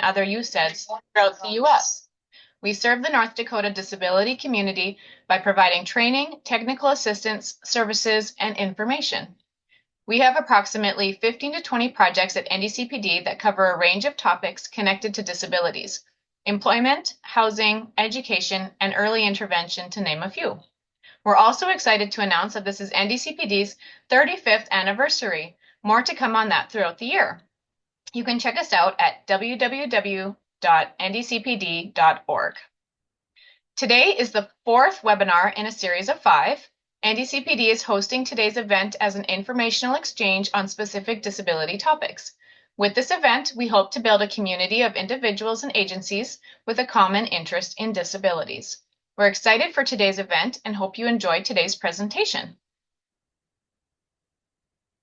other USEDs throughout the U.S. We serve the North Dakota disability community by providing training, technical assistance, services, and information. We have approximately 15 to 20 projects at NDCPD that cover a range of topics connected to disabilities, employment, housing, education, and early intervention, to name a few. We're also excited to announce that this is NDCPD's 35th anniversary. More to come on that throughout the year. You can check us out at www.ndcpd.org. Today is the fourth webinar in a series of 5. NDCPD is hosting today's event as an informational exchange on specific disability topics. With this event, we hope to build a community of individuals and agencies with a common interest in disabilities. We're excited for today's event and hope you enjoy today's presentation.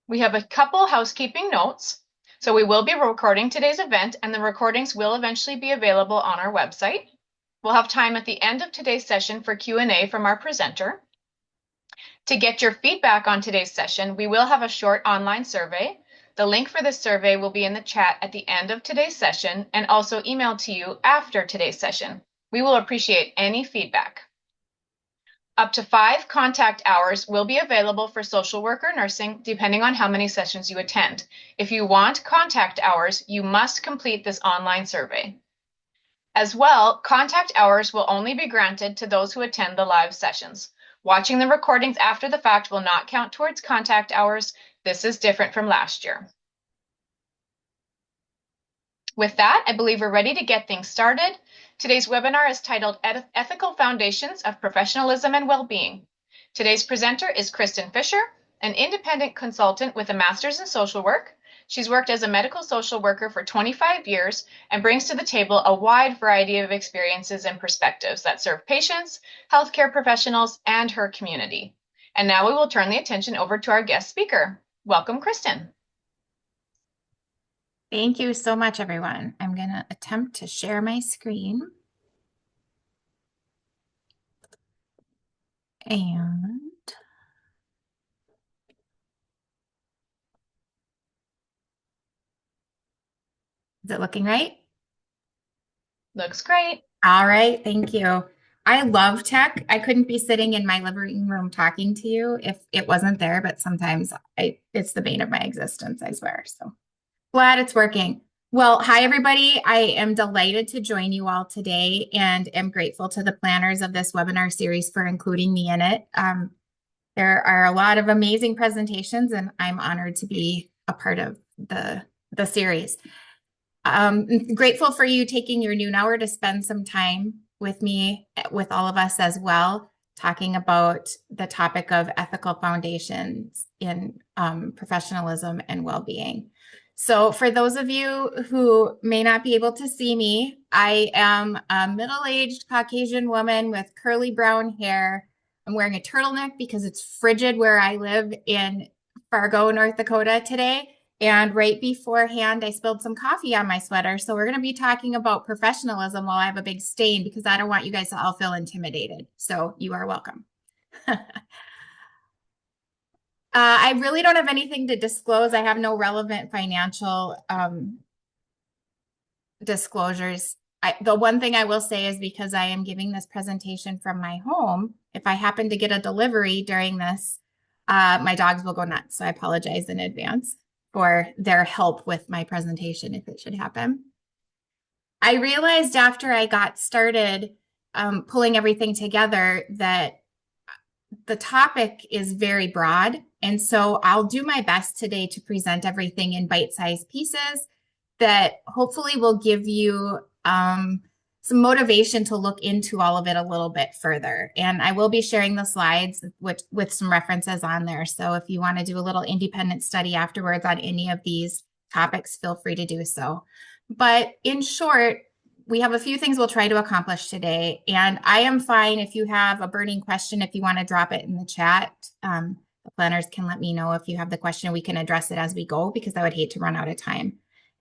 We have a couple housekeeping notes. So we will be recording today's event, and the recordings will eventually be available on our website. We'll have time at the end of today's session for Q&A from our presenter. To get your feedback on today's session, we will have a short online survey. The link for this survey will be in the chat at the end of today's session and also emailed to you after today's session. We will appreciate any feedback. Up to 5 contact hours will be available for social work or nursing, depending on how many sessions you attend. If you want contact hours, you must complete this online survey. As well, contact hours will only be granted to those who attend the live sessions. Watching the recordings after the fact will not count towards contact hours. This is different from last year. With that, I believe we're ready to get things started. Today's webinar is titled Ethical Foundations of Professionalism and Wellbeing. Today's presenter is Kristen Fisher, an independent consultant with a master's in social work. She's worked as a medical social worker for 25 years and brings to the table a wide variety of experiences and perspectives that serve patients, healthcare professionals, and her community. And now we will turn the attention over to our guest speaker. Welcome, Kristen. Thank you so much, everyone. I'm going to attempt to share my screen. And is it looking right? Looks great. All right, thank you. I love tech. I couldn't be sitting in my living room talking to you if it wasn't there, but sometimes it's the bane of my existence, I swear. So glad it's working. Well, hi, everybody. I am delighted to join you all today and am grateful to the planners of this webinar series for including me in it. There are a lot of amazing presentations, and I'm honored to be a part of the series. Grateful for you taking your noon hour to spend some time with me, with all of us as well, talking about the topic of ethical foundations in professionalism and well-being. So for those of you who may not be able to see me, I am a middle-aged Caucasian woman with curly brown hair. I'm wearing a turtleneck because it's frigid where I live in Fargo, North Dakota today. And right beforehand, I spilled some coffee on my sweater. So we're going to be talking about professionalism while I have a big stain because I don't want you guys to all feel intimidated. So you are welcome. I really don't have anything to disclose. I have no relevant financial disclosures. The one thing I will say is because I am giving this presentation from my home, if I happen to get a delivery during this, my dogs will go nuts. So I apologize in advance for their help with my presentation if it should happen. I realized after I got started pulling everything together that the topic is very broad. And so I'll do my best today to present everything in bite-sized pieces that hopefully will give you some motivation to look into all of it a little bit further. And I will be sharing the slides with some references on there. So if you want to do a little independent study afterwards on any of these topics, feel free to do so. But in short, we have a few things we'll try to accomplish today. And I am fine if you have a burning question, if you want to drop it in the chat. The planners can let me know if you have the question. We can address it as we go because I would hate to run out of time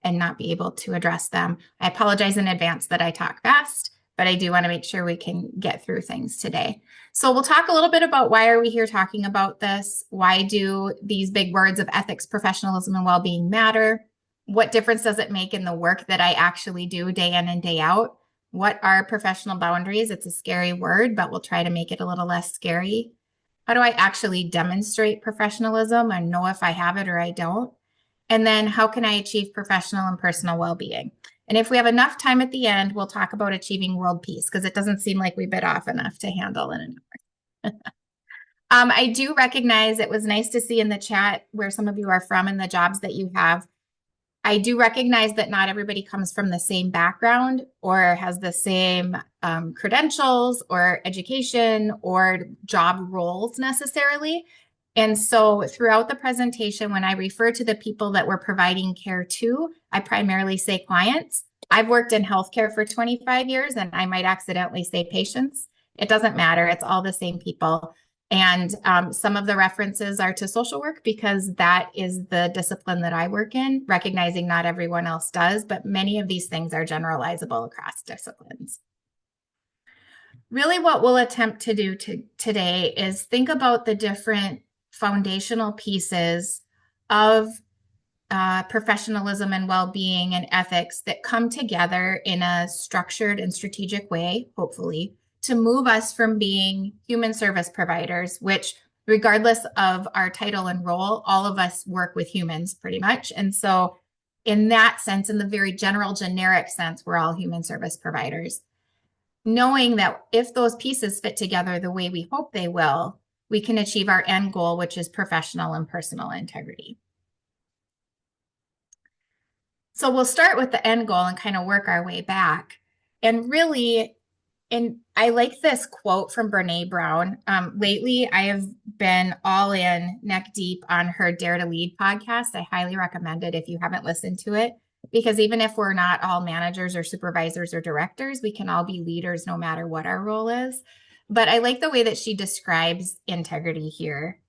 and not be able to address them. I apologize in advance that I talk fast, but I do want to make sure we can get through things today. So we'll talk a little bit about why are we here talking about this? Why do these big words of ethics, professionalism, and well-being matter? What difference does it make in the work that I actually do day in and day out? What are professional boundaries? It's a scary word, but we'll try to make it a little less scary. How do I actually demonstrate professionalism and know if I have it or I don't? And then how can I achieve professional and personal well-being? And if we have enough time at the end, we'll talk about achieving world peace because it doesn't seem like we bit off enough to handle in an hour. I do recognize it was nice to see in the chat where some of you are from and the jobs that you have. I do recognize that not everybody comes from the same background or has the same credentials or education or job roles necessarily. And so throughout the presentation, when I refer to the people that we're providing care to, I primarily say clients. I've worked in healthcare for 25 years and I might accidentally say patients. It doesn't matter. It's all the same people. And some of the references are to social work because that is the discipline that I work in, recognizing not everyone else does, but many of these things are generalizable across disciplines. Really what we'll attempt to do today is think about the different foundational pieces of professionalism and well-being and ethics that come together in a structured and strategic way, hopefully, to move us from being human service providers, which regardless of our title and role, all of us work with humans pretty much. And so in that sense, in the very general generic sense, we're all human service providers. Knowing that if those pieces fit together the way we hope they will, we can achieve our end goal, which is professional and personal integrity. So we'll start with the end goal and kind of work our way back. And really, and I like this quote from Brene Brown. Lately, I have been all in neck deep on her Dare to Lead podcast. I highly recommend it if you haven't listened to it, because even if we're not all managers or supervisors or directors, we can all be leaders no matter what our role is. But I like the way that she describes integrity here,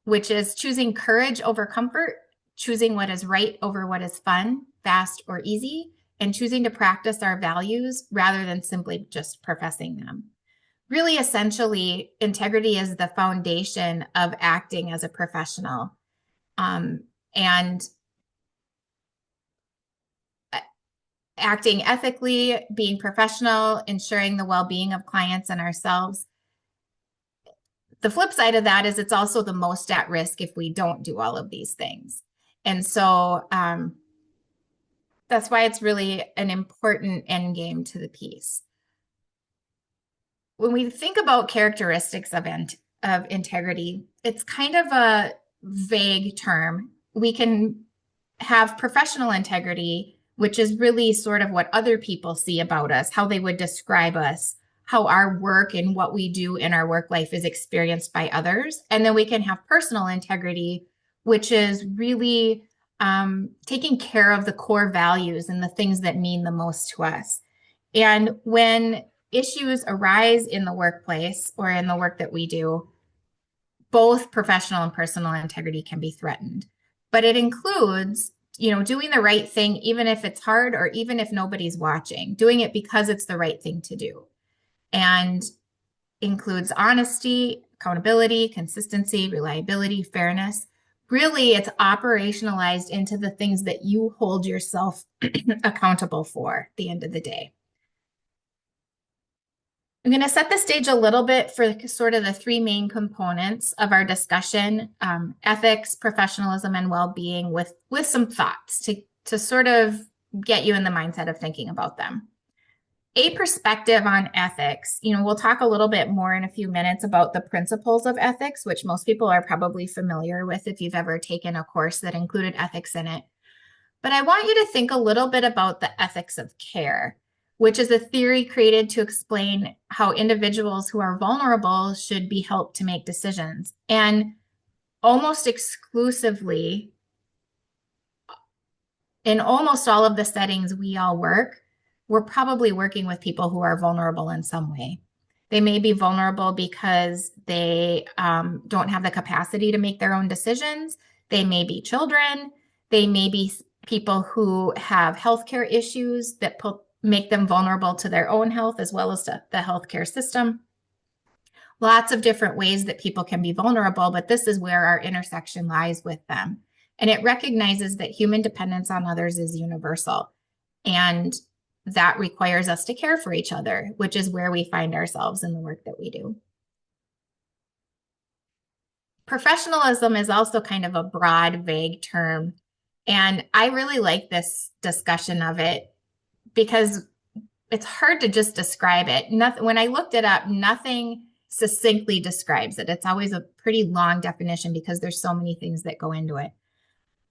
which is choosing courage over comfort, choosing what is right over what is fun, fast, or easy, and choosing to practice our values rather than simply just professing them. Really, essentially, integrity is the foundation of acting as a professional. And acting ethically, being professional, ensuring the well-being of clients and ourselves. The flip side of that is it's also the most at risk if we don't do all of these things. And so that's why it's really an important end game to the piece. When we think about characteristics of integrity, it's kind of a vague term. We can have professional integrity, which is really sort of what other people see about us, how they would describe us, how our work and what we do in our work life is experienced by others. And then we can have personal integrity, which is really taking care of the core values and the things that mean the most to us. And when issues arise in the workplace or in the work that we do, both professional and personal integrity can be threatened. But it includes, doing the right thing, even if it's hard or even if nobody's watching, doing it because it's the right thing to do. And includes honesty, accountability, consistency, reliability, fairness. Really, it's operationalized into the things that you hold yourself accountable for at the end of the day. I'm going to set the stage a little bit for sort of the three main components of our discussion, ethics, professionalism, and well-being with some thoughts to sort of get you in the mindset of thinking about them. A perspective on ethics, we'll talk a little bit more in a few minutes about the principles of ethics, which most people are probably familiar with if you've ever taken a course that included ethics in it. But I want you to think a little bit about the ethics of care, which is a theory created to explain how individuals who are vulnerable should be helped to make decisions. And almost exclusively, in almost all of the settings we all work, we're probably working with people who are vulnerable in some way. They may be vulnerable because they don't have the capacity to make their own decisions. They may be children. They may be people who have healthcare issues that make them vulnerable to their own health as well as to the healthcare system. Lots of different ways that people can be vulnerable, but this is where our intersection lies with them. And it recognizes that human dependence on others is universal. And that requires us to care for each other, which is where we find ourselves in the work that we do. Professionalism is also kind of a broad, vague term. And I really like this discussion of it because it's hard to just describe it. Nothing, when I looked it up, nothing succinctly describes it. It's always a pretty long definition because there's so many things that go into it.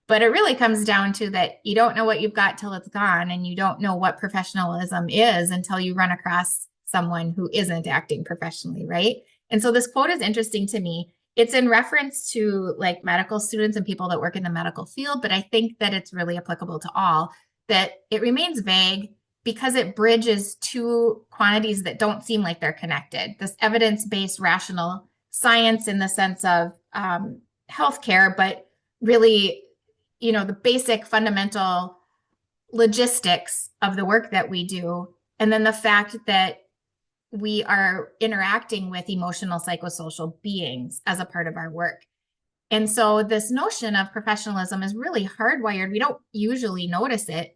But it really comes down to that you don't know what you've got till it's gone, and you don't know what professionalism is until you run across someone who isn't acting professionally, right? And so this quote is interesting to me. It's in reference to like medical students and people that work in the medical field, but I think that it's really applicable to all, that it remains vague because it bridges two quantities that don't seem like they're connected. This evidence-based rational science in the sense of healthcare, but really, you know, the basic fundamental logistics of the work that we do. And then the fact that we are interacting with emotional psychosocial beings as a part of our work. And so this notion of professionalism is really hardwired. We don't usually notice it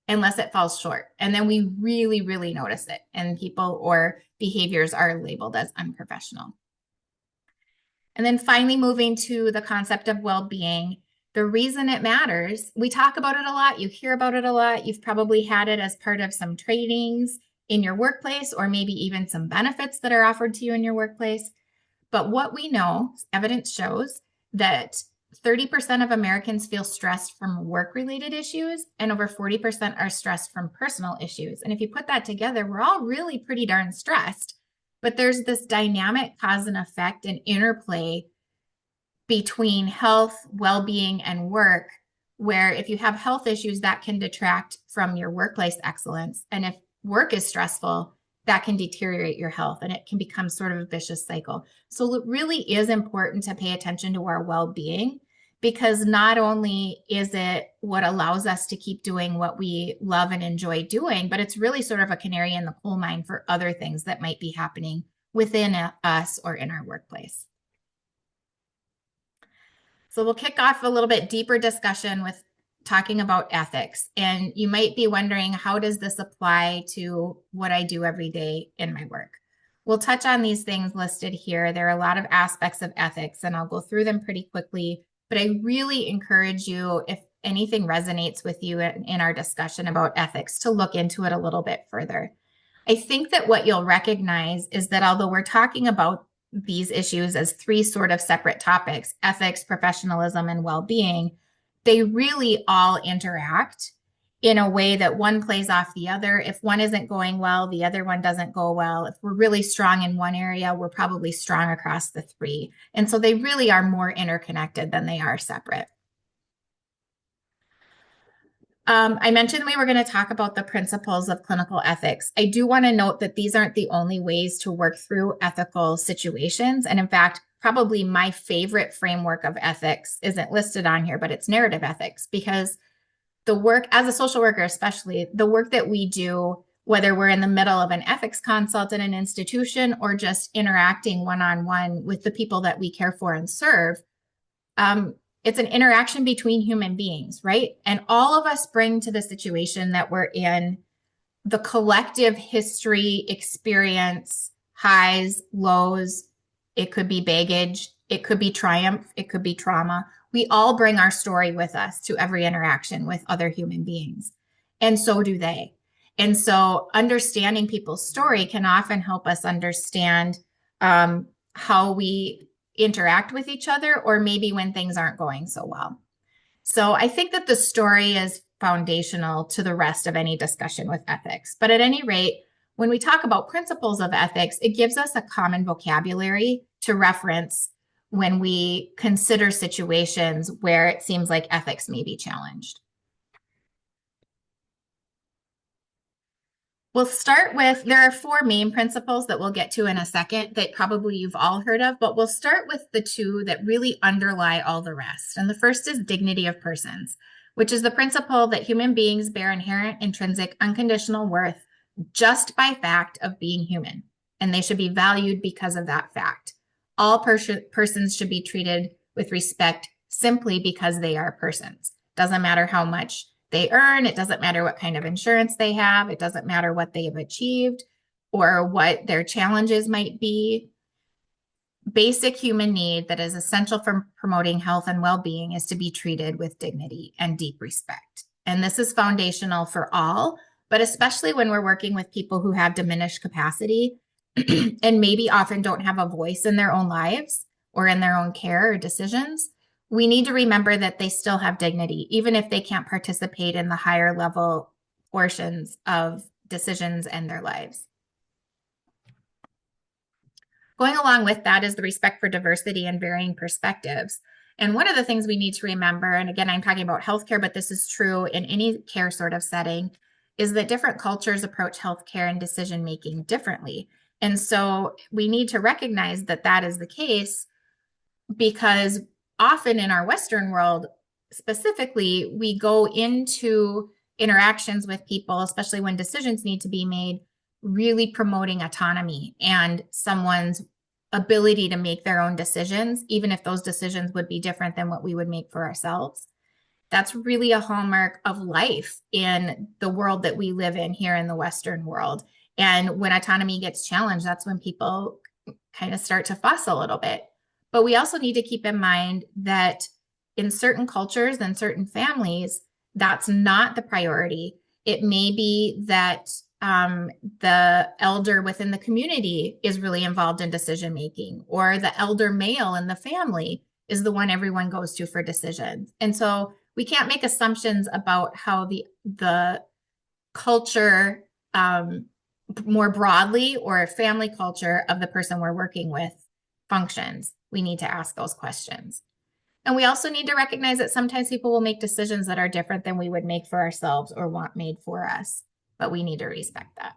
unless it falls short. And then we really, really notice it. And people or behaviors are labeled as unprofessional. And then finally, moving to the concept of well-being. The reason it matters, we talk about it a lot. You hear about it a lot. You've probably had it as part of some trainings in your workplace, or maybe even some benefits that are offered to you in your workplace. But what we know, evidence shows that 30% of Americans feel stressed from work-related issues, and over 40% are stressed from personal issues. And if you put that together, we're all really pretty darn stressed. But there's this dynamic cause and effect and interplay between health, well-being, and work, where if you have health issues, that can detract from your workplace excellence. And if work is stressful, that can deteriorate your health, and it can become sort of a vicious cycle. So it really is important to pay attention to our well-being, because not only is it what allows us to keep doing what we love and enjoy doing, but it's really sort of a canary in the coal mine for other things that might be happening within us or in our workplace. So we'll kick off a little bit deeper discussion with talking about ethics. And you might be wondering, how does this apply to what I do every day in my work? We'll touch on these things listed here. There are a lot of aspects of ethics, and I'll go through them pretty quickly. But I really encourage you, if anything resonates with you in our discussion about ethics, to look into it a little bit further. I think that what you'll recognize is that although we're talking about these issues as three sort of separate topics, ethics, professionalism, and well-being, they really all interact in a way that one plays off the other. If one isn't going well, the other one doesn't go well. If we're really strong in one area, we're probably strong across the three. And so they really are more interconnected than they are separate. I mentioned we were going to talk about the principles of clinical ethics. I do want to note that these aren't the only ways to work through ethical situations. And in fact, probably my favorite framework of ethics isn't listed on here, but it's narrative ethics, because the work as a social worker, especially the work that we do, whether we're in the middle of an ethics consult in an institution or just interacting one-on-one with the people that we care for and serve, it's an interaction between human beings, right? And all of us bring to the situation that we're in the collective history, experience, highs, lows. It could be baggage. It could be triumph. It could be trauma. We all bring our story with us to every interaction with other human beings. And so do they. And so understanding people's story can often help us understand how we interact with each other, or maybe when things aren't going so well. So I think that the story is foundational to the rest of any discussion with ethics. But at any rate, when we talk about principles of ethics, it gives us a common vocabulary to reference when we consider situations where it seems like ethics may be challenged. We'll start with, there are four main principles that we'll get to in a second that probably you've all heard of, but we'll start with the two that really underlie all the rest. And the first is dignity of persons, which is the principle that human beings bear inherent, intrinsic, unconditional worth just by fact of being human, and they should be valued because of that fact. All persons should be treated with respect, simply because they are persons. Doesn't matter how much they earn. It doesn't matter what kind of insurance they have. It doesn't matter what they have achieved or what their challenges might be. Basic human need that is essential for promoting health and well-being is to be treated with dignity and deep respect. And this is foundational for all, but especially when we're working with people who have diminished capacity and maybe often don't have a voice in their own lives or in their own care or decisions. We need to remember that they still have dignity, even if they can't participate in the higher level portions of decisions in their lives. Going along with that is the respect for diversity and varying perspectives. And one of the things we need to remember, and again, I'm talking about healthcare, but this is true in any care sort of setting, is that different cultures approach healthcare and decision-making differently. And so we need to recognize that that is the case because often in our Western world, specifically, we go into interactions with people, especially when decisions need to be made, really promoting autonomy and someone's ability to make their own decisions, even if those decisions would be different than what we would make for ourselves. That's really a hallmark of life in the world that we live in here in the Western world. And when autonomy gets challenged, that's when people kind of start to fuss a little bit. But we also need to keep in mind that in certain cultures and certain families, that's not the priority. It may be that the elder within the community is really involved in decision making, or the elder male in the family is the one everyone goes to for decisions. And so we can't make assumptions about how the culture more broadly or family culture of the person we're working with functions. We need to ask those questions. And we also need to recognize that sometimes people will make decisions that are different than we would make for ourselves or want made for us, but we need to respect that.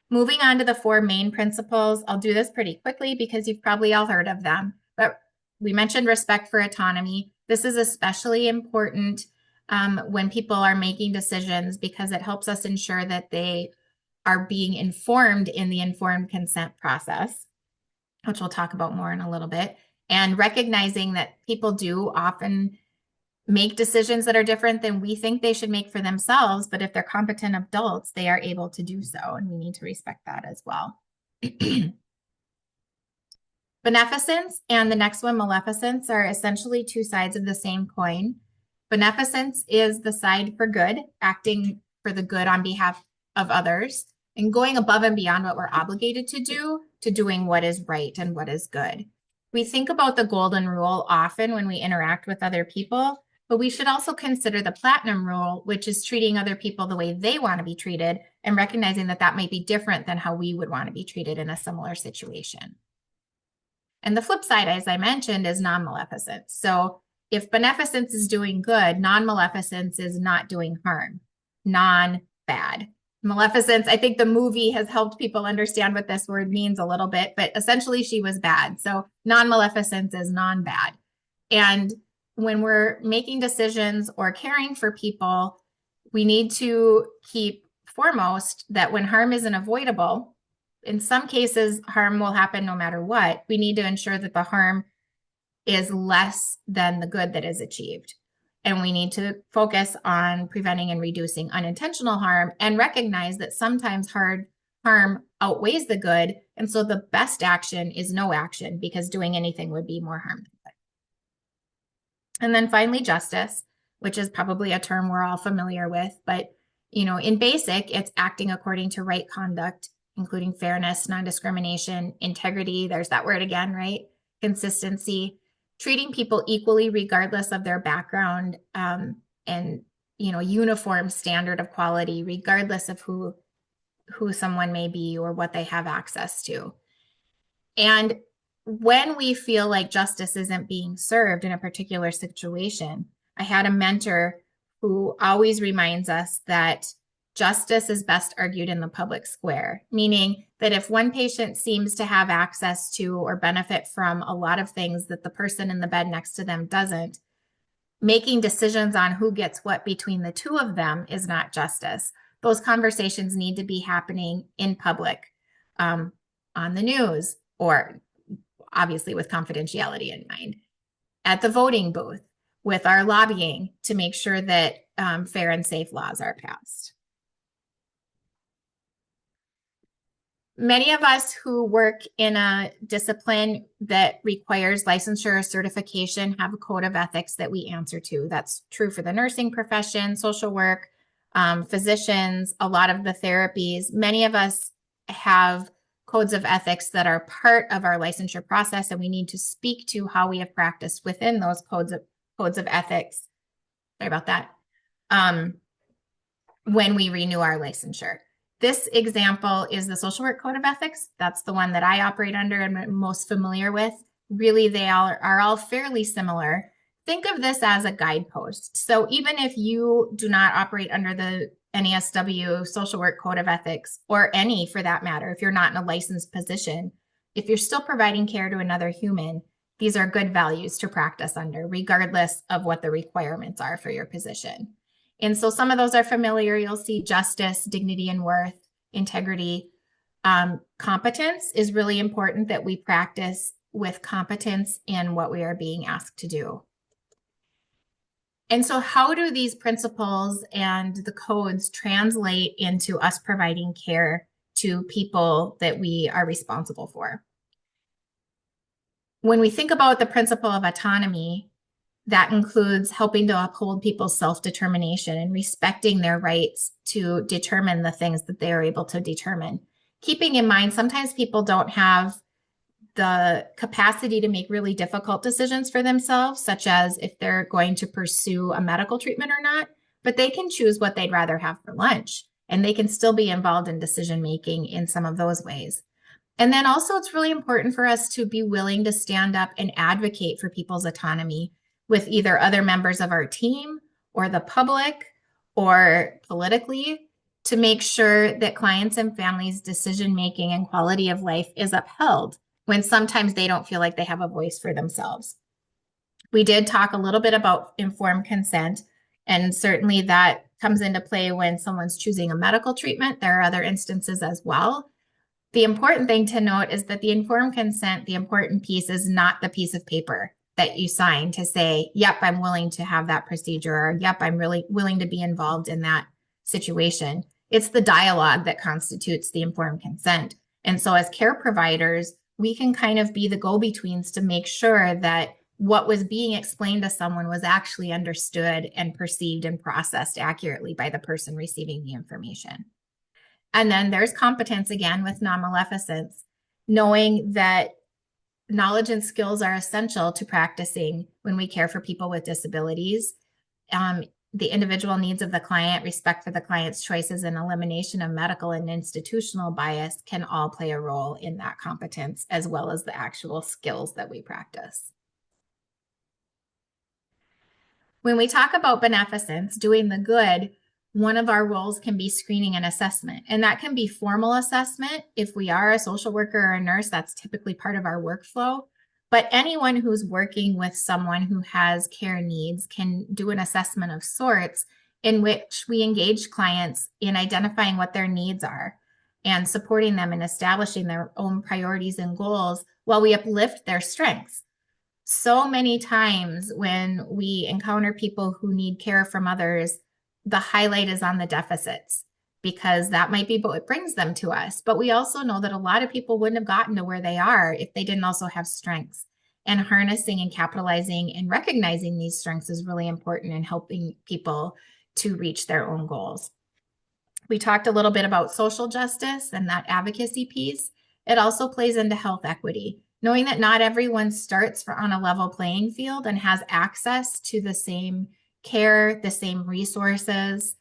Moving on to the 4 main principles, I'll do this pretty quickly because you've probably all heard of them, but we mentioned respect for autonomy. This is especially important when people are making decisions because it helps us ensure that they are being informed in the informed consent process, which we'll talk about more in a little bit, and recognizing that people do often make decisions that are different than we think they should make for themselves, but if they're competent adults, they are able to do so, and we need to respect that as well. Beneficence and the next one, maleficence, are essentially 2 sides of the same coin. Beneficence is the side for good, acting for the good on behalf of others, and going above and beyond what we're obligated to do, to doing what is right and what is good. We think about the golden rule often when we interact with other people, but we should also consider the platinum rule, which is treating other people the way they want to be treated and recognizing that that might be different than how we would want to be treated in a similar situation. And the flip side, as I mentioned, is non-maleficence. So if beneficence is doing good, non-maleficence is not doing harm, non-bad. Maleficence, I think the movie has helped people understand what this word means a little bit, but essentially she was bad. So non-maleficence is non-bad. And when we're making decisions or caring for people, we need to keep foremost that when harm isn't avoidable, in some cases, harm will happen no matter what. We need to ensure that the harm is less than the good that is achieved. And we need to focus on preventing and reducing unintentional harm and recognize that sometimes harm outweighs the good. And so the best action is no action because doing anything would be more harm than good. And then finally, justice, which is probably a term we're all familiar with, but in basic, it's acting according to right conduct, including fairness, non-discrimination, integrity. There's that word again, right? Consistency, treating people equally regardless of their background, and uniform standard of quality regardless of who someone may be or what they have access to. And when we feel like justice isn't being served in a particular situation, I had a mentor who always reminds us that justice is best argued in the public square, meaning that if one patient seems to have access to or benefit from a lot of things that the person in the bed next to them doesn't, making decisions on who gets what between the two of them is not justice. Those conversations need to be happening in public, on the news, or obviously with confidentiality in mind. at the voting booth, with our lobbying to make sure that fair and safe laws are passed. Many of us who work in a discipline that requires licensure or certification have a code of ethics that we answer to. That's true for the nursing profession, social work, physicians, a lot of the therapies. Many of us have codes of ethics that are part of our licensure process, and we need to speak to how we have practiced within those codes of ethics. Sorry about that. When we renew our licensure. This example is the social work code of ethics. That's the one that I operate under and am most familiar with. Really, they are all fairly similar. Think of this as a guidepost. So even if you do not operate under the NASW social work code of ethics, or any for that matter, if you're not in a licensed position, if you're still providing care to another human, these are good values to practice under, regardless of what the requirements are for your position. And so some of those are familiar. You'll see justice, dignity and worth, integrity. Competence is really important, that we practice with competence in what we are being asked to do. And so how do these principles and the codes translate into us providing care to people that we are responsible for? When we think about the principle of autonomy, that includes helping to uphold people's self-determination and respecting their rights to determine the things that they are able to determine. Keeping in mind, sometimes people don't have the capacity to make really difficult decisions for themselves, such as if they're going to pursue a medical treatment or not, but they can choose what they'd rather have for lunch, and they can still be involved in decision-making in some of those ways. And then also, it's really important for us to be willing to stand up and advocate for people's autonomy with either other members of our team or the public or politically, to make sure that clients and families' decision-making and quality of life is upheld when sometimes they don't feel like they have a voice for themselves. We did talk a little bit about informed consent, and certainly that comes into play when someone's choosing a medical treatment. There are other instances as well. The important thing to note is that the informed consent, the important piece, is not the piece of paper that you sign to say, yep, I'm willing to have that procedure, or yep, I'm really willing to be involved in that situation. It's the dialogue that constitutes the informed consent. And so as care providers, we can kind of be the go-betweens to make sure that what was being explained to someone was actually understood and perceived and processed accurately by the person receiving the information. And then there's competence again with non-maleficence, knowing that knowledge and skills are essential to practicing when we care for people with disabilities. The individual needs of the client, respect for the client's choices, and elimination of medical and institutional bias can all play a role in that competence, as well as the actual skills that we practice. When we talk about beneficence, doing the good, one of our roles can be screening and assessment. And that can be formal assessment. If we are a social worker or a nurse, that's typically part of our workflow. But anyone who's working with someone who has care needs can do an assessment of sorts, in which we engage clients in identifying what their needs are and supporting them in establishing their own priorities and goals while we uplift their strengths. So many times when we encounter people who need care from others, the highlight is on the deficits, because that might be what brings them to us. But we also know that a lot of people wouldn't have gotten to where they are if they didn't also have strengths. And harnessing and capitalizing and recognizing these strengths is really important in helping people to reach their own goals. We talked a little bit about social justice and that advocacy piece. It also plays into health equity, knowing that not everyone starts on a level playing field and has access to the same care, the same resources,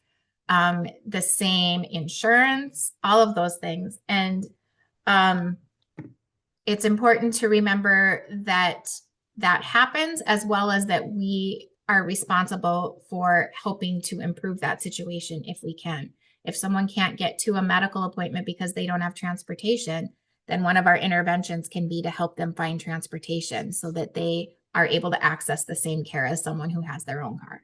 the same insurance, all of those things. And it's important to remember that that happens, as well as that we are responsible for helping to improve that situation if we can. If someone can't get to a medical appointment because they don't have transportation, then one of our interventions can be to help them find transportation so that they are able to access the same care as someone who has their own car.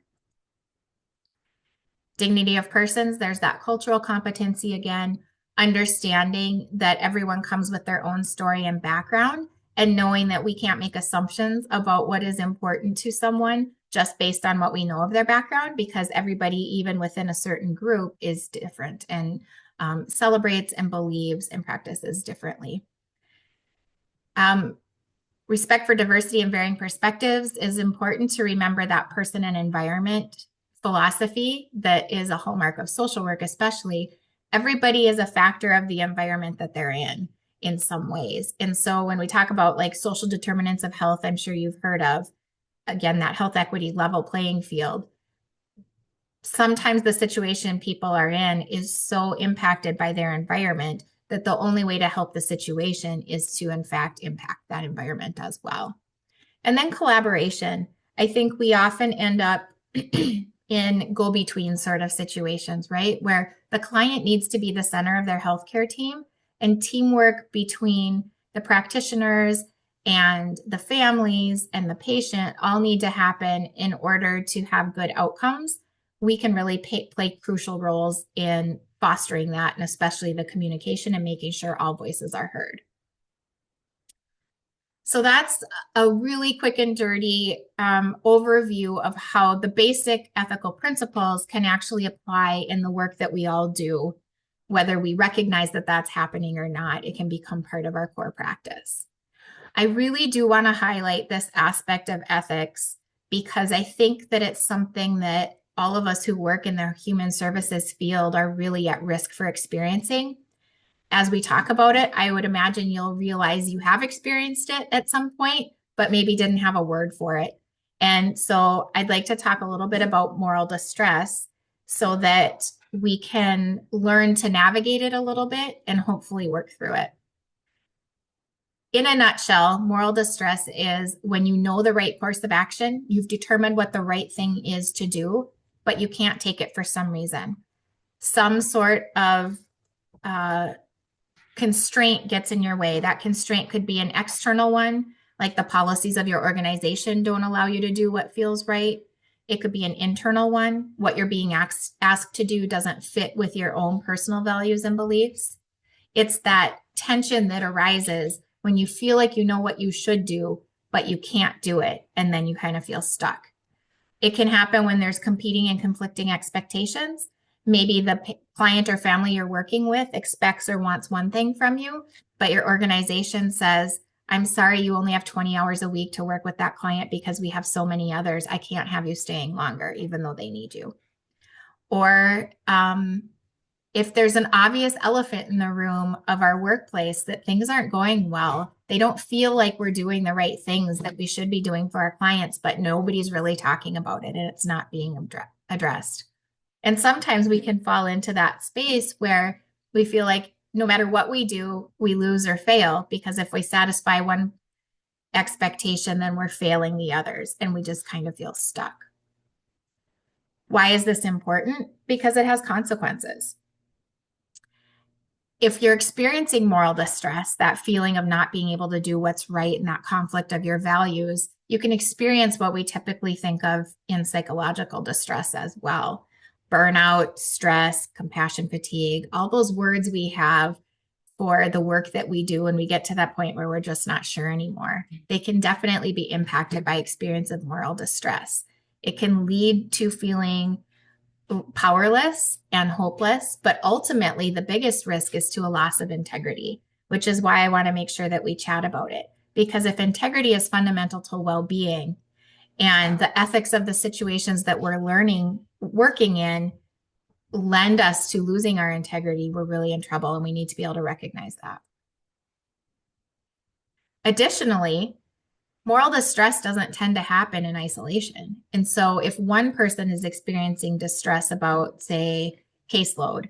Dignity of persons, there's that cultural competency again, understanding that everyone comes with their own story and background, and knowing that we can't make assumptions about what is important to someone just based on what we know of their background, because everybody, even within a certain group, is different and celebrates and believes and practices differently. Respect for diversity and varying perspectives is important to remember that person and environment philosophy that is a hallmark of social work, especially. Everybody is a factor of the environment that they're in some ways. And so when we talk about like social determinants of health, I'm sure you've heard of, again, that health equity level playing field. Sometimes the situation people are in is so impacted by their environment that the only way to help the situation is to, in fact, impact that environment as well. And then collaboration. I think we often end up in go-between sort of situations, right? Where the client needs to be the center of their healthcare team, and teamwork between the practitioners and the families and the patient all need to happen in order to have good outcomes. We can really play crucial roles in fostering that, and especially the communication and making sure all voices are heard. So that's a really quick and dirty overview of how the basic ethical principles can actually apply in the work that we all do. Whether we recognize that that's happening or not, it can become part of our core practice. I really do want to highlight this aspect of ethics because I think that it's something that all of us who work in the human services field are really at risk for experiencing. As we talk about it, I would imagine you'll realize you have experienced it at some point, but maybe didn't have a word for it. And so I'd like to talk a little bit about moral distress so that we can learn to navigate it a little bit and hopefully work through it. In a nutshell, moral distress is when you know the right course of action, you've determined what the right thing is to do, but you can't take it for some reason. Some sort of constraint gets in your way. That constraint could be an external one, like the policies of your organization don't allow you to do what feels right. It could be an internal one. What you're being asked to do doesn't fit with your own personal values and beliefs. It's that tension that arises when you feel like you know what you should do, but you can't do it, and then you kind of feel stuck. It can happen when there's competing and conflicting expectations. Maybe the client or family you're working with expects or wants one thing from you, but your organization says, I'm sorry, you only have 20 hours a week to work with that client because we have so many others. I can't have you staying longer, even though they need you. Or if there's an obvious elephant in the room of our workplace that things aren't going well, they don't feel like we're doing the right things that we should be doing for our clients, but nobody's really talking about it and it's not being addressed. And sometimes we can fall into that space where we feel like no matter what we do, we lose or fail, because if we satisfy one expectation, then we're failing the others and we just kind of feel stuck. Why is this important? Because it has consequences. If you're experiencing moral distress, that feeling of not being able to do what's right and that conflict of your values, you can experience what we typically think of in psychological distress as well. Burnout, stress, compassion fatigue, all those words we have for the work that we do when we get to that point where we're just not sure anymore. They can definitely be impacted by experience of moral distress. It can lead to feeling powerless and hopeless, but ultimately the biggest risk is to a loss of integrity, which is why I want to make sure that we chat about it. Because if integrity is fundamental to well-being and the ethics of the situations that we're working in lend us to losing our integrity, we're really in trouble, and we need to be able to recognize that. Additionally, moral distress doesn't tend to happen in isolation. And so if one person is experiencing distress about, say, caseload,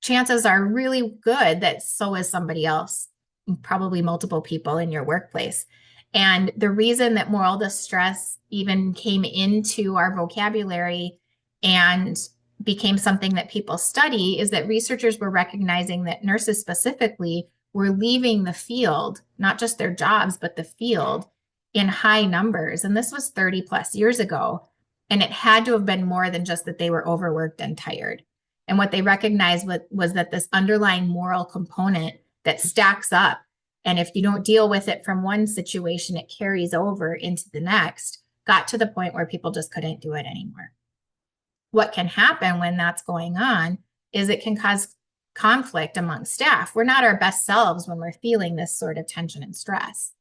chances are really good that so is somebody else, probably multiple people in your workplace. And the reason that moral distress even came into our vocabulary and became something that people study is that researchers were recognizing that nurses specifically were leaving the field, not just their jobs, but the field in high numbers. And this was 30 plus years ago. And it had to have been more than just that they were overworked and tired. And what they recognized was that this underlying moral component that stacks up And if you don't deal with it from one situation, it carries over into the next, got to the point where people just couldn't do it anymore. What can happen when that's going on is it can cause conflict among staff. We're not our best selves when we're feeling this sort of tension and stress.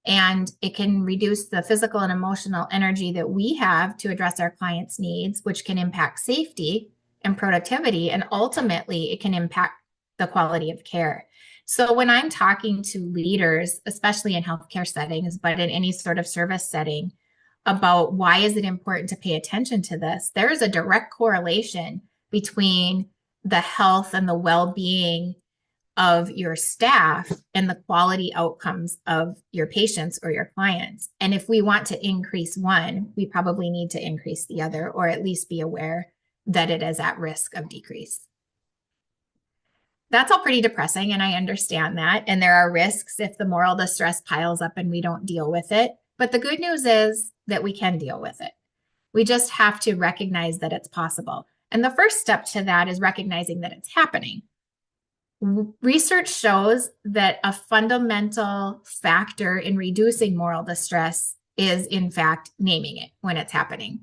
And it can reduce the physical and emotional energy that we have to address our clients' needs, which can impact safety and productivity. And ultimately, it can impact the quality of care. So when I'm talking to leaders, especially in healthcare settings, but in any sort of service setting, about why is it important to pay attention to this, there is a direct correlation between the health and the well-being of your staff and the quality outcomes of your patients or your clients. And if we want to increase one, we probably need to increase the other, or at least be aware that it is at risk of decrease. That's all pretty depressing, and I understand that. And there are risks if the moral distress piles up and we don't deal with it. But the good news is that we can deal with it. We just have to recognize that it's possible. And the first step to that is recognizing that it's happening. Research shows that a fundamental factor in reducing moral distress is, in fact, naming it when it's happening.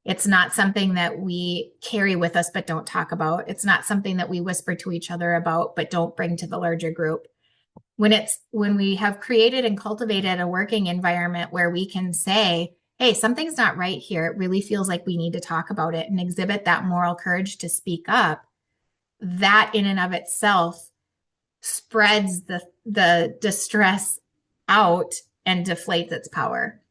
It's not something that we carry with us but don't talk about. It's not something that we whisper to each other about but don't bring to the larger group. When we have created and cultivated a working environment where we can say, hey, something's not right here, it really feels like we need to talk about it, and exhibit that moral courage to speak up, that in and of itself spreads the distress out and deflates its power.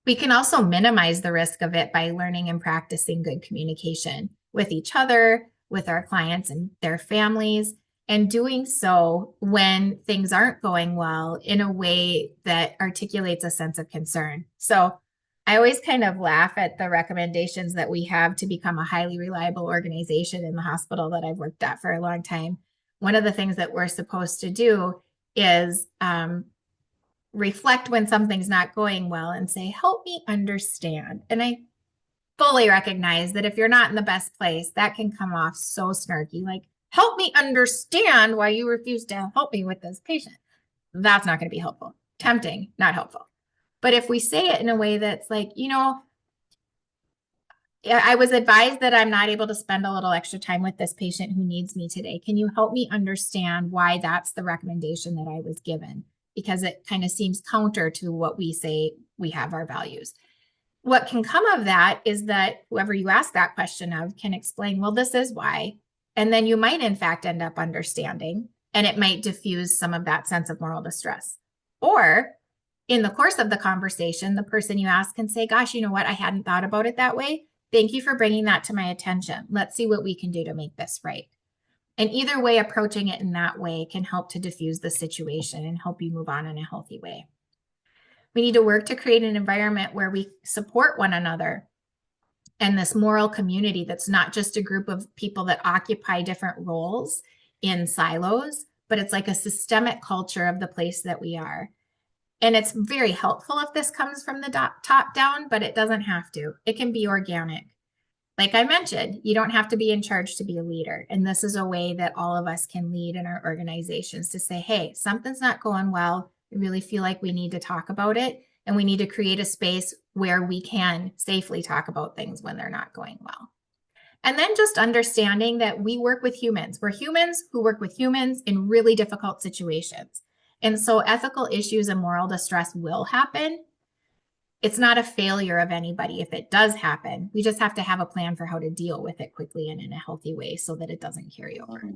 We can also minimize the risk of it by learning and practicing good communication with each other, with our clients and their families, and doing so when things aren't going well in a way that articulates a sense of concern. So I always kind of laugh at the recommendations that we have to become a highly reliable organization in the hospital that I've worked at for a long time. One of the things that we're supposed to do is reflect when something's not going well and say, help me understand. And I fully recognize that if you're not in the best place, that can come off so snarky, like, help me understand why you refuse to help me with this patient. That's not going to be helpful. Tempting, not helpful. But if we say it in a way that's like, I was advised that I'm not able to spend a little extra time with this patient who needs me today. Can you help me understand why that's the recommendation that I was given? Because it kind of seems counter to what we say we have our values. What can come of that is that whoever you ask that question of can explain, well, this is why. And then you might, in fact, end up understanding, and it might diffuse some of that sense of moral distress. Or in the course of the conversation, the person you ask can say, gosh, you know what? I hadn't thought about it that way. Thank you for bringing that to my attention. Let's see what we can do to make this right. And either way, approaching it in that way can help to diffuse the situation and help you move on in a healthy way. We need to work to create an environment where we support one another and this moral community that's not just a group of people that occupy different roles in silos, but it's like a systemic culture of the place that we are. And it's very helpful if this comes from the top down, but it doesn't have to. It can be organic. Like I mentioned, you don't have to be in charge to be a leader. And this is a way that all of us can lead in our organizations to say, hey, something's not going well. I really feel like we need to talk about it. And we need to create a space where we can safely talk about things when they're not going well. And then just understanding that we work with humans. We're humans who work with humans in really difficult situations. And so ethical issues and moral distress will happen. It's not a failure of anybody if it does happen. We just have to have a plan for how to deal with it quickly and in a healthy way so that it doesn't carry over.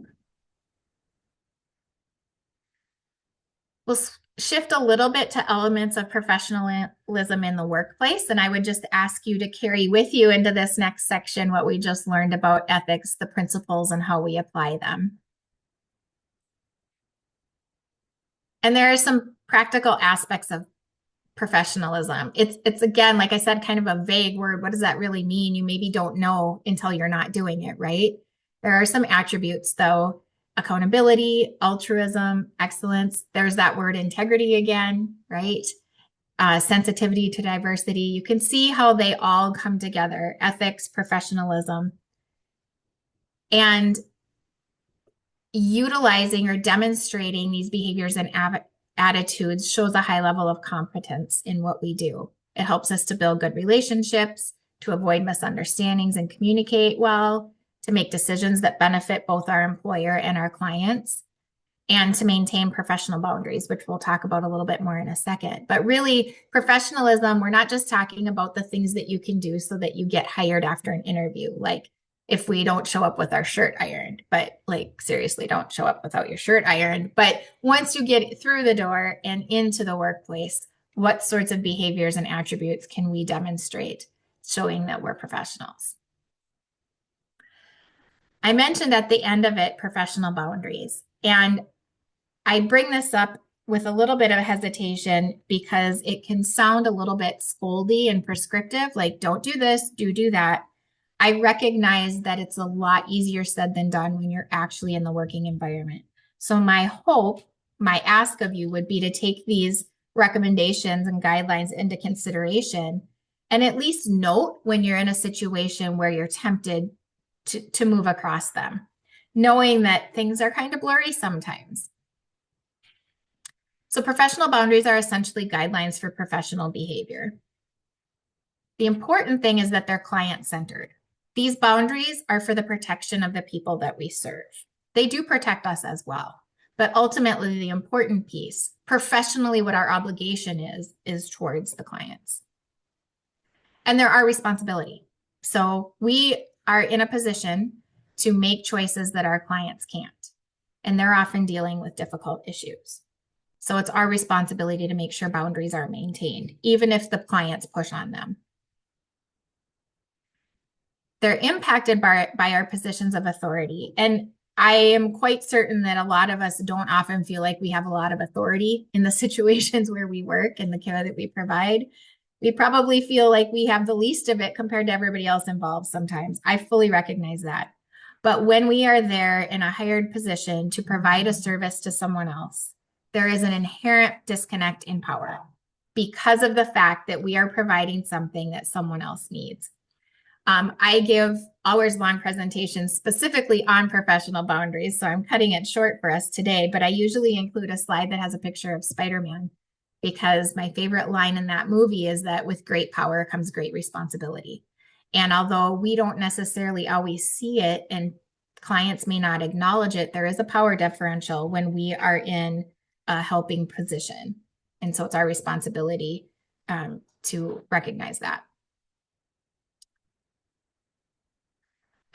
We'll shift a little bit to elements of professionalism in the workplace. And I would just ask you to carry with you into this next section what we just learned about ethics, the principles, and how we apply them. And there are some practical aspects of professionalism. It's again, like I said, kind of a vague word. What does that really mean? You maybe don't know until you're not doing it, right? There are some attributes though: accountability, altruism, excellence. There's that word integrity again, right? Sensitivity to diversity. You can see how they all come together: ethics, professionalism. And utilizing or demonstrating these behaviors and attitudes shows a high level of competence in what we do. It helps us to build good relationships, to avoid misunderstandings and communicate well, to make decisions that benefit both our employer and our clients, and to maintain professional boundaries, which we'll talk about a little bit more in a second. But really, professionalism, we're not just talking about the things that you can do so that you get hired after an interview, like if we don't show up with our shirt ironed, but like seriously, don't show up without your shirt ironed. But once you get through the door and into the workplace, what sorts of behaviors and attributes can we demonstrate showing that we're professionals? I mentioned at the end of it, professional boundaries. And I bring this up with a little bit of hesitation because it can sound a little bit scoldy and prescriptive, like don't do this, do that. I recognize that it's a lot easier said than done when you're actually in the working environment. So my hope, my ask of you would be to take these recommendations and guidelines into consideration and at least note when you're in a situation where you're tempted to move across them, knowing that things are kind of blurry sometimes. So professional boundaries are essentially guidelines for professional behavior. The important thing is that they're client-centered. These boundaries are for the protection of the people that we serve. They do protect us as well, but ultimately the important piece, professionally what our obligation is towards the clients. And they're our responsibility. So we are in a position to make choices that our clients can't, and they're often dealing with difficult issues. So it's our responsibility to make sure boundaries are maintained, even if the clients push on them. They're impacted by our positions of authority. And I am quite certain that a lot of us don't often feel like we have a lot of authority in the situations where we work and the care that we provide. We probably feel like we have the least of it compared to everybody else involved sometimes. I fully recognize that. But when we are there in a hired position to provide a service to someone else, there is an inherent disconnect in power because of the fact that we are providing something that someone else needs. I give hours-long presentations specifically on professional boundaries, so I'm cutting it short for us today, but I usually include a slide that has a picture of Spider-Man because my favorite line in that movie is that with great power comes great responsibility. And although we don't necessarily always see it and clients may not acknowledge it, there is a power differential when we are in a helping position. And so it's our responsibility to recognize that.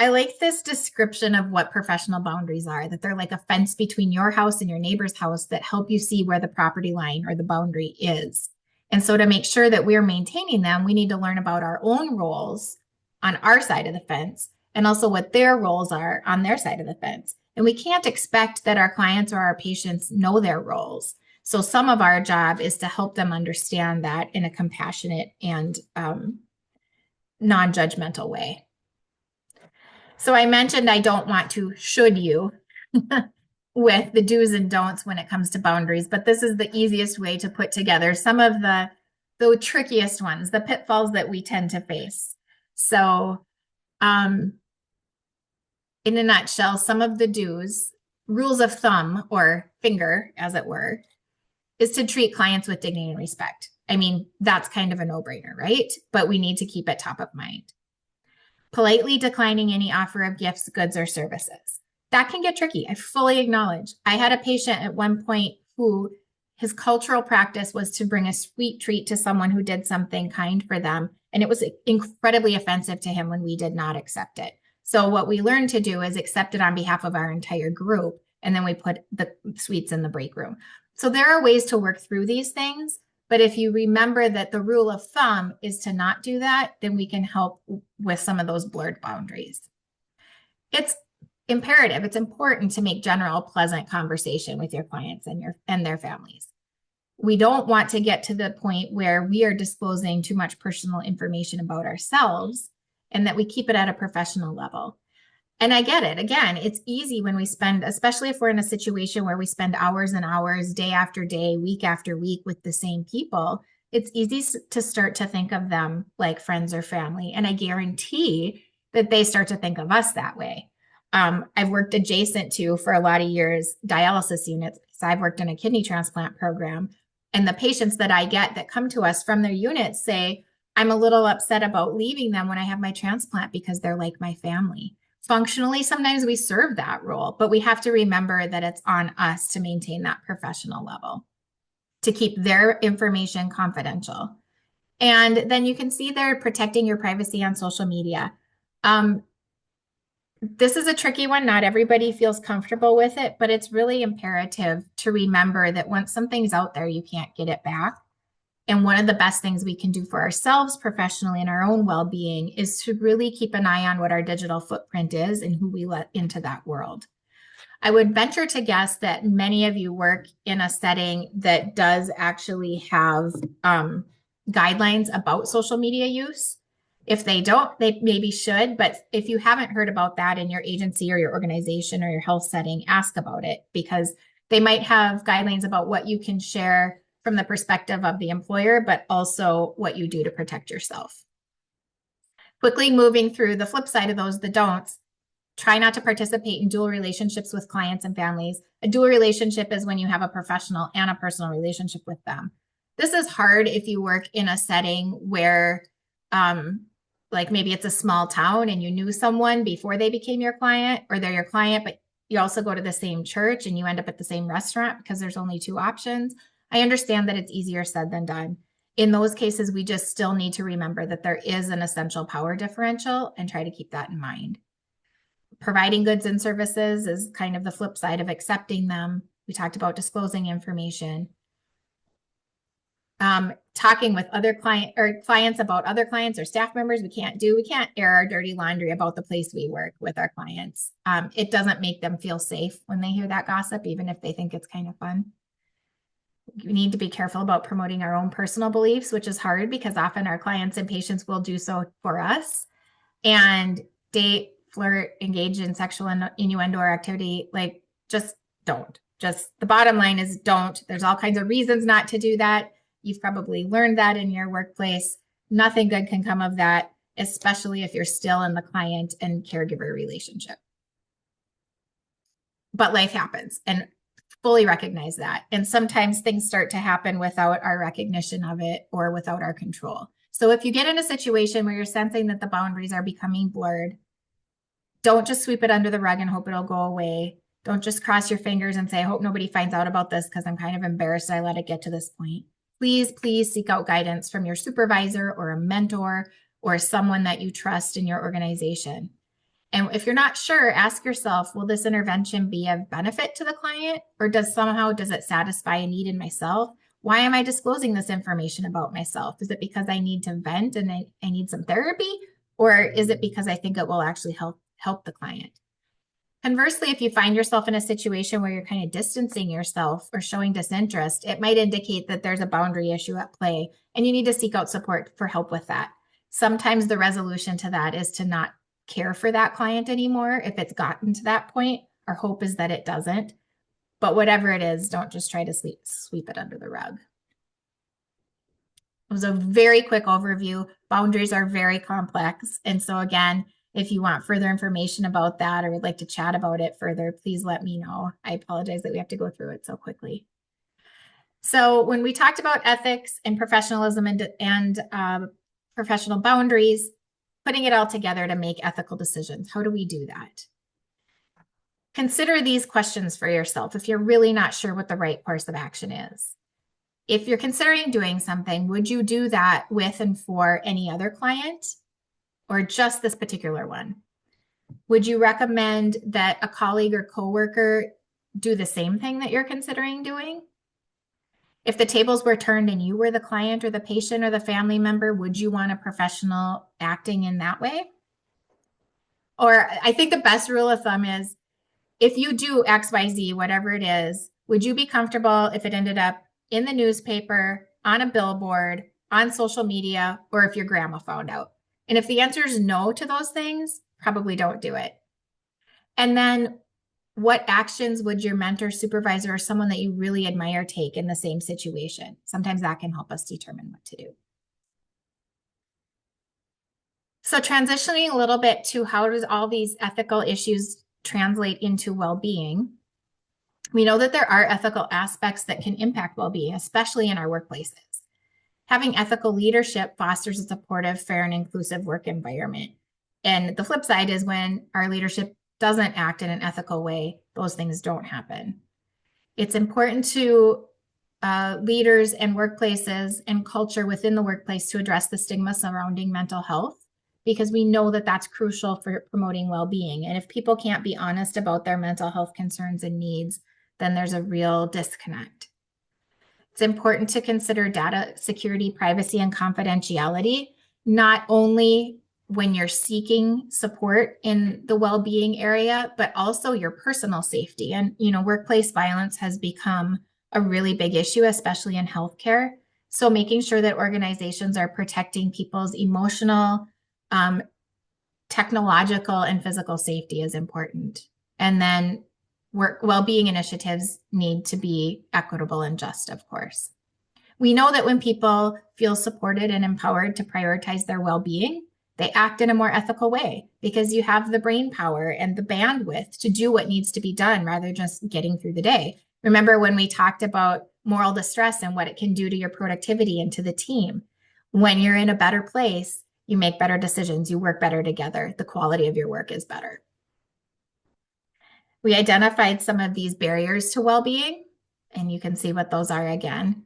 I like this description of what professional boundaries are, that they're like a fence between your house and your neighbor's house that help you see where the property line or the boundary is. And so to make sure that we're maintaining them, we need to learn about our own roles on our side of the fence and also what their roles are on their side of the fence. And we can't expect that our clients or our patients know their roles. So some of our job is to help them understand that in a compassionate and non-judgmental way. So I mentioned I don't want to should you with the do's and don'ts when it comes to boundaries, but this is the easiest way to put together some of the trickiest ones, the pitfalls that we tend to face. So in a nutshell, some of the do's, rules of thumb or finger, as it were, is to treat clients with dignity and respect. I mean, that's kind of a no-brainer, right? But we need to keep it top of mind. Politely declining any offer of gifts, goods, or services. That can get tricky. I fully acknowledge. I had a patient at one point who his cultural practice was to bring a sweet treat to someone who did something kind for them. And it was incredibly offensive to him when we did not accept it. So what we learned to do is accept it on behalf of our entire group. And then we put the sweets in the break room. So there are ways to work through these things. But if you remember that the rule of thumb is to not do that, then we can help with some of those blurred boundaries. It's imperative. It's important to make general, pleasant conversation with your clients and their families. We don't want to get to the point where we are disclosing too much personal information about ourselves and that we keep it at a professional level. And I get it. Again, it's easy when we spend, especially if we're in a situation where we spend hours and hours, day after day, week after week with the same people, it's easy to start to think of them like friends or family. And I guarantee that they start to think of us that way. I've worked adjacent to for a lot of years dialysis units. So I've worked in a kidney transplant program. And the patients that I get that come to us from their units say, I'm a little upset about leaving them when I have my transplant because they're like my family. Functionally, sometimes we serve that role, but we have to remember that it's on us to maintain that professional level, to keep their information confidential. And then you can see they're protecting your privacy on social media. This is a tricky one. Not everybody feels comfortable with it, but it's really imperative to remember that once something's out there, you can't get it back. And one of the best things we can do for ourselves professionally and our own well-being is to really keep an eye on what our digital footprint is and who we let into that world. I would venture to guess that many of you work in a setting that does actually have guidelines about social media use. If they don't, they maybe should, but if you haven't heard about that in your agency or your organization or your health setting, ask about it, because they might have guidelines about what you can share from the perspective of the employer, but also what you do to protect yourself. Quickly moving through the flip side of those, the don'ts. Try not to participate in dual relationships with clients and families. A dual relationship is when you have a professional and a personal relationship with them. This is hard if you work in a setting where, like maybe it's a small town and you knew someone before they became your client, or they're your client, but you also go to the same church and you end up at the same restaurant because there's only two options. I understand that it's easier said than done. In those cases, we just still need to remember that there is an essential power differential and try to keep that in mind. Providing goods and services is kind of the flip side of accepting them. We talked about disclosing information. Talking with other clients about other clients or staff members, we can't air our dirty laundry about the place we work with our clients. It doesn't make them feel safe when they hear that gossip, even if they think it's kind of fun. We need to be careful about promoting our own personal beliefs, which is hard because often our clients and patients will do so for us. And date, flirt, engage in sexual innuendo or activity, like just don't. Just the bottom line is don't. There's all kinds of reasons not to do that. You've probably learned that in your workplace. Nothing good can come of that, especially if you're still in the client and caregiver relationship. But life happens, and fully recognize that. And sometimes things start to happen without our recognition of it or without our control. So if you get in a situation where you're sensing that the boundaries are becoming blurred, don't just sweep it under the rug and hope it'll go away. Don't just cross your fingers and say, I hope nobody finds out about this because I'm kind of embarrassed I let it get to this point. Please, please seek out guidance from your supervisor or a mentor or someone that you trust in your organization. And if you're not sure, ask yourself, will this intervention be of benefit to the client, or does it satisfy a need in myself? Why am I disclosing this information about myself? Is it because I need to vent and I need some therapy? Or is it because I think it will actually help the client? Conversely, if you find yourself in a situation where you're kind of distancing yourself or showing disinterest, it might indicate that there's a boundary issue at play and you need to seek out support for help with that. Sometimes the resolution to that is to not care for that client anymore if it's gotten to that point. Our hope is that it doesn't. But whatever it is, don't just try to sweep it under the rug. It was a very quick overview. Boundaries are very complex. And so again, if you want further information about that or would like to chat about it further, please let me know. I apologize that we have to go through it so quickly. So when we talked about ethics and professionalism and professional boundaries, putting it all together to make ethical decisions, how do we do that? Consider these questions for yourself if you're really not sure what the right course of action is. If you're considering doing something, would you do that with and for any other client or just this particular one? Would you recommend that a colleague or coworker do the same thing that you're considering doing? If the tables were turned and you were the client or the patient or the family member, would you want a professional acting in that way? Or I think the best rule of thumb is if you do X, Y, Z, whatever it is, would you be comfortable if it ended up in the newspaper, on a billboard, on social media, or if your grandma found out? And if the answer is no to those things, probably don't do it. And then what actions would your mentor, supervisor, or someone that you really admire take in the same situation? Sometimes that can help us determine what to do. So transitioning a little bit to how does all these ethical issues translate into well-being, we know that there are ethical aspects that can impact well-being, especially in our workplaces. Having ethical leadership fosters a supportive, fair, and inclusive work environment. And the flip side is when our leadership doesn't act in an ethical way, those things don't happen. It's important to leaders and workplaces and culture within the workplace to address the stigma surrounding mental health, because we know that that's crucial for promoting well-being. And if people can't be honest about their mental health concerns and needs, then there's a real disconnect. It's important to consider data security, privacy, and confidentiality, not only when you're seeking support in the well-being area, but also your personal safety. And, workplace violence has become a really big issue, especially in healthcare. So making sure that organizations are protecting people's emotional, technological, and physical safety is important. And then well-being initiatives need to be equitable and just, of course. We know that when people feel supported and empowered to prioritize their well-being, they act in a more ethical way because you have the brain power and the bandwidth to do what needs to be done rather than just getting through the day. Remember when we talked about moral distress and what it can do to your productivity and to the team? When you're in a better place, you make better decisions, you work better together, the quality of your work is better. We identified some of these barriers to well-being, and you can see what those are again.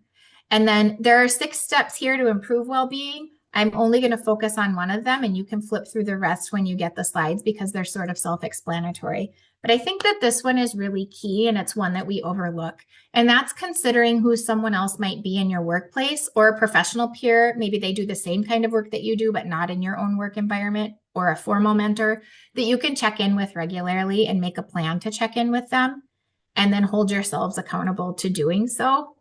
And then there are 6 steps here to improve well-being. I'm only going to focus on one of them, and you can flip through the rest when you get the slides because they're sort of self-explanatory. But I think that this one is really key, and it's one that we overlook. And that's considering who someone else might be in your workplace or a professional peer. Maybe they do the same kind of work that you do, but not in your own work environment, or a formal mentor that you can check in with regularly and make a plan to check in with them, and then hold yourselves accountable to doing so.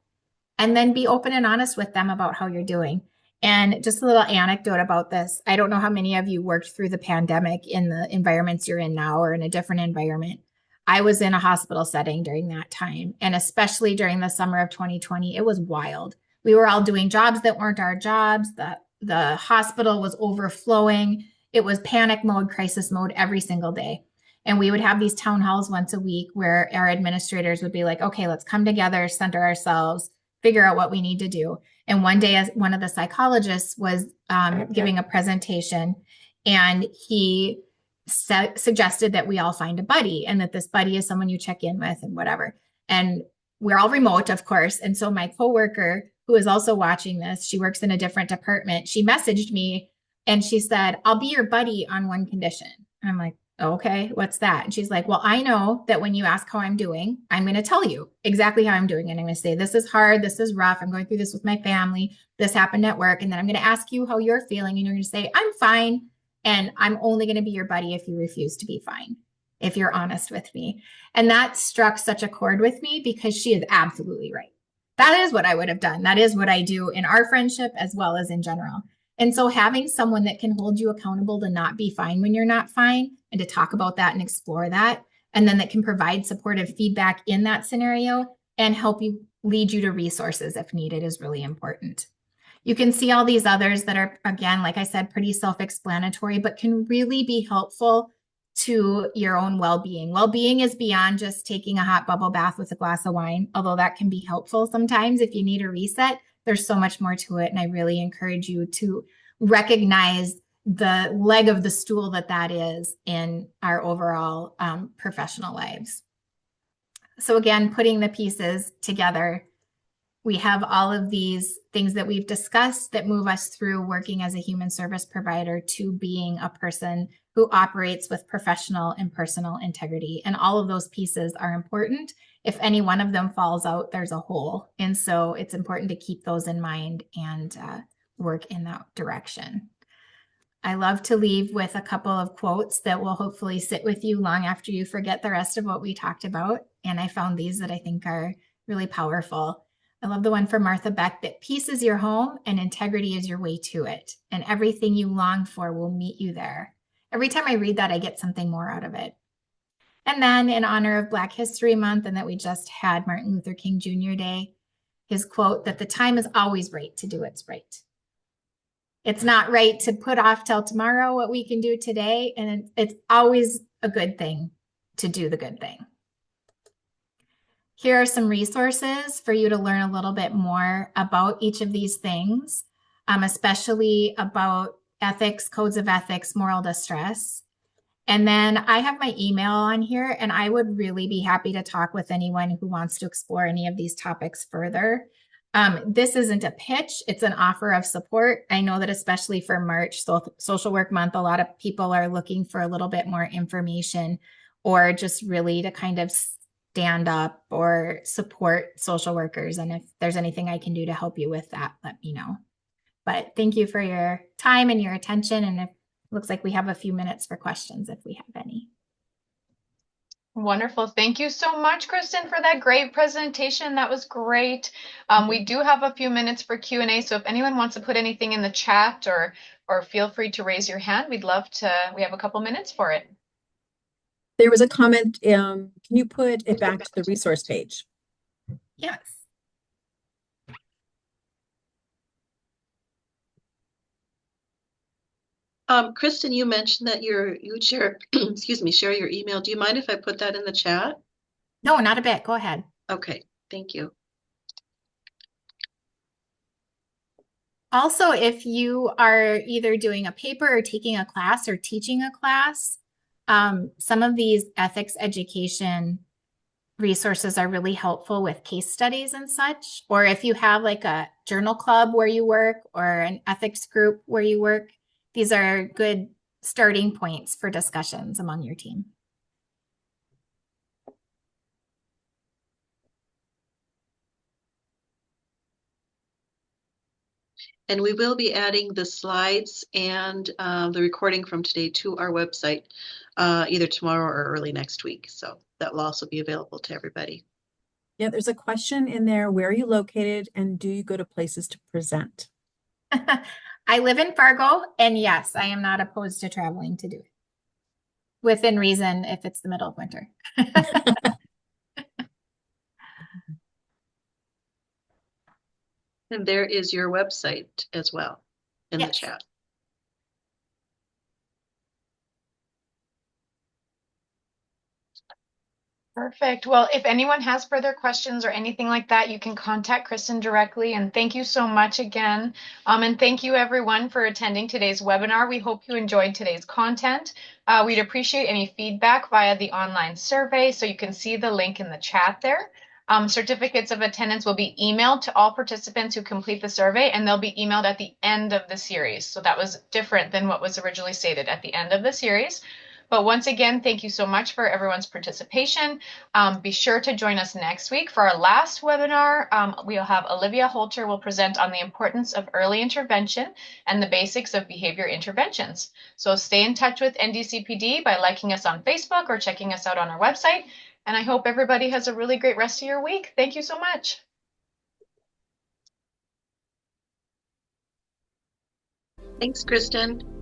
And then be open and honest with them about how you're doing. And just a little anecdote about this. I don't know how many of you worked through the pandemic in the environments you're in now or in a different environment. I was in a hospital setting during that time. And especially during the summer of 2020, it was wild. We were all doing jobs that weren't our jobs. The hospital was overflowing. It was panic mode, crisis mode every single day. And we would have these town halls once a week where our administrators would be like, okay, let's come together, center ourselves, figure out what we need to do. And one day, as one of the psychologists was giving a presentation, and he suggested that we all find a buddy, and that this buddy is someone you check in with and whatever. And we're all remote, of course. And so my coworker, who is also watching this, she works in a different department. She messaged me and she said, I'll be your buddy on one condition. And I'm like, okay, what's that? And she's like, well, I know that when you ask how I'm doing, I'm going to tell you exactly how I'm doing. And I'm going to say, this is hard. This is rough. I'm going through this with my family. This happened at work. And then I'm going to ask you how you're feeling. And you're going to say, I'm fine. And I'm only going to be your buddy if you refuse to be fine, if you're honest with me. And that struck such a chord with me because she is absolutely right. That is what I would have done. That is what I do in our friendship as well as in general. And so having someone that can hold you accountable to not be fine when you're not fine, and to talk about that and explore that, and then that can provide supportive feedback in that scenario and help you lead you to resources if needed, is really important. You can see all these others that are, again, like I said, pretty self-explanatory, but can really be helpful to your own well-being. Well-being is beyond just taking a hot bubble bath with a glass of wine, although that can be helpful sometimes if you need a reset. There's so much more to it, and I really encourage you to recognize the leg of the stool that is in our overall professional lives. So again, putting the pieces together, we have all of these things that we've discussed that move us through working as a human service provider to being a person who operates with professional and personal integrity. And all of those pieces are important. If any one of them falls out, there's a hole. And so it's important to keep those in mind and work in that direction. I love to leave with a couple of quotes that will hopefully sit with you long after you forget the rest of what we talked about. And I found these that I think are really powerful. I love the one from Martha Beck, that peace is your home and integrity is your way to it. And everything you long for will meet you there. Every time I read that, I get something more out of it. And then in honor of Black History Month and that we just had Martin Luther King Jr. Day, his quote that the time is always right to do what's right. It's not right to put off till tomorrow what we can do today. And it's always a good thing to do the good thing. Here are some resources for you to learn a little bit more about each of these things, especially about ethics, codes of ethics, moral distress. And then I have my email on here, and I would really be happy to talk with anyone who wants to explore any of these topics further. This isn't a pitch, it's an offer of support. I know that especially for March, Social Work Month, a lot of people are looking for a little bit more information or just really to kind of stand up or support social workers. And if there's anything I can do to help you with that, let me know. But thank you for your time and your attention. And it looks like we have a few minutes for questions if we have any. Wonderful. Thank you so much, Kristen, for that great presentation. That was great. We do have a few minutes for Q&A, so if anyone wants to put anything in the chat or feel free to raise your hand, we'd love to. We have a couple minutes for it. There was a comment. Can you put it back to the resource page? Yes. Kristen, you mentioned that you share, excuse me, share your email. Do you mind if I put that in the chat? No, not a bit. Go ahead. Okay, thank you. Also, if you are either doing a paper or taking a class or teaching a class, some of these ethics education resources are really helpful with case studies and such. Or if you have like a journal club where you work or an ethics group where you work, these are good starting points for discussions among your team. And we will be adding the slides and the recording from today to our website either tomorrow or early next week. So that will also be available to everybody. Yeah, there's a question in there. Where are you located and do you go to places to present? I live in Fargo, and yes, I am not opposed to traveling to do it. Within reason if it's the middle of winter. And there is your website as well in the Yes. chat. Perfect. Well, if anyone has further questions or anything like that, you can contact Kristen directly. And thank you so much again. And thank you everyone for attending today's webinar. We hope you enjoyed today's content. We'd appreciate any feedback via the online survey. So you can see the link in the chat there. Certificates of attendance will be emailed to all participants who complete the survey, and they'll be emailed at the end of the series. So that was different than what was originally stated at the end of the series. But once again, thank you so much for everyone's participation. Be sure to join us next week for our last webinar. We'll have Olivia Holter will present on the importance of early intervention and the basics of behavior interventions. So stay in touch with NDCPD by liking us on Facebook or checking us out on our website. And I hope everybody has a really great rest of your week. Thank you so much. Thanks, Kristen.